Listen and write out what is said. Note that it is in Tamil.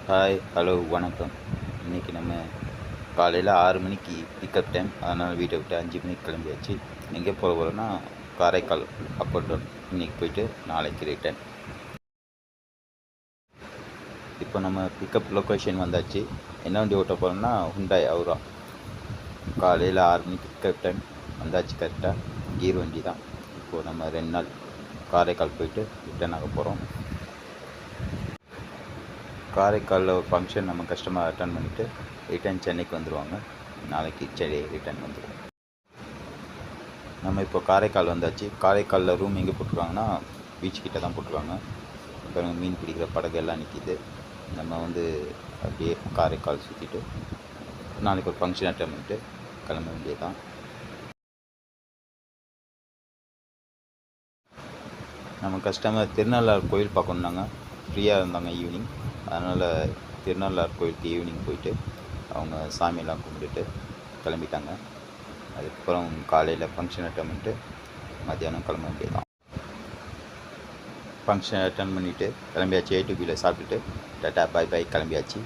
ஹாய், ஹலோ, வணக்கம். இன்றைக்கி நம்ம காலையில் 6 மணிக்கு பிக்கப் டைம். அதனால் வீட்டை விட்டு 5 மணிக்கு கிளம்பியாச்சு. எங்கே போக போகிறோன்னா காரைக்கால் அப் அண்ட் டவுன். இன்றைக்கி போயிட்டு நாளைக்கு ரிட்டர்ன். இப்போ நம்ம பிக்கப் லொக்கேஷன் வந்தாச்சு. என்ன வண்டி ஓட்ட போகிறோம்னா ஹுண்டாய் அவுரா. காலையில் 6 மணிக்கு பிக்கப் டைம் வந்தாச்சு. கரெக்டாக கீர் வண்டி தான். இப்போது நம்ம 2 நாள் காரைக்கால் போயிட்டு ரிட்டர்ன் ஆக போகிறோம். காரைக்காலில் ஒரு ஃபங்க்ஷன் நம்ம கஸ்டமர் அட்டன் பண்ணிவிட்டு ரிட்டர்ன் சென்னைக்கு வந்துடுவாங்க. நாளைக்கு சென்னை ரிட்டர்ன் வந்துடும். நம்ம இப்போ காரைக்கால் வந்தாச்சு. காரைக்காலில் ரூம் எங்கே போட்டிருக்காங்கன்னா பீச் கிட்ட தான் போட்டிருக்காங்க. அப்புறம் மீன் பிடிக்கிற படகு எல்லாம் நிற்கிது. நம்ம அப்படியே காரைக்கால் சுற்றிட்டு நாளைக்கு ஒரு ஃபங்க்ஷன் அட்டன் பண்ணிட்டு கிளம்ப வேண்டியது தான். நம்ம கஸ்டமர் திருநள்ளாறு கோயில் பார்க்கணுன்னாங்க. ஃப்ரீயாக இருந்தாங்க ஈவினிங். அதனால் திருநள்ளாறு கோயிலுக்கு ஈவினிங் போயிட்டு அவங்க சாமியெல்லாம் கும்பிட்டுட்டு கிளம்பிட்டாங்க. அதுக்கப்புறம் காலையில் ஃபங்க்ஷன் அட்டன் பண்ணிட்டு மத்தியானம் கிளம்ப வேண்டியதான். ஃபங்க்ஷன் அட்டன் பண்ணிவிட்டு கிளம்பியாச்சு. A to Bயில் சாப்பிட்டுட்டு டாட்டா பாய் பாய் கிளம்பியாச்சு.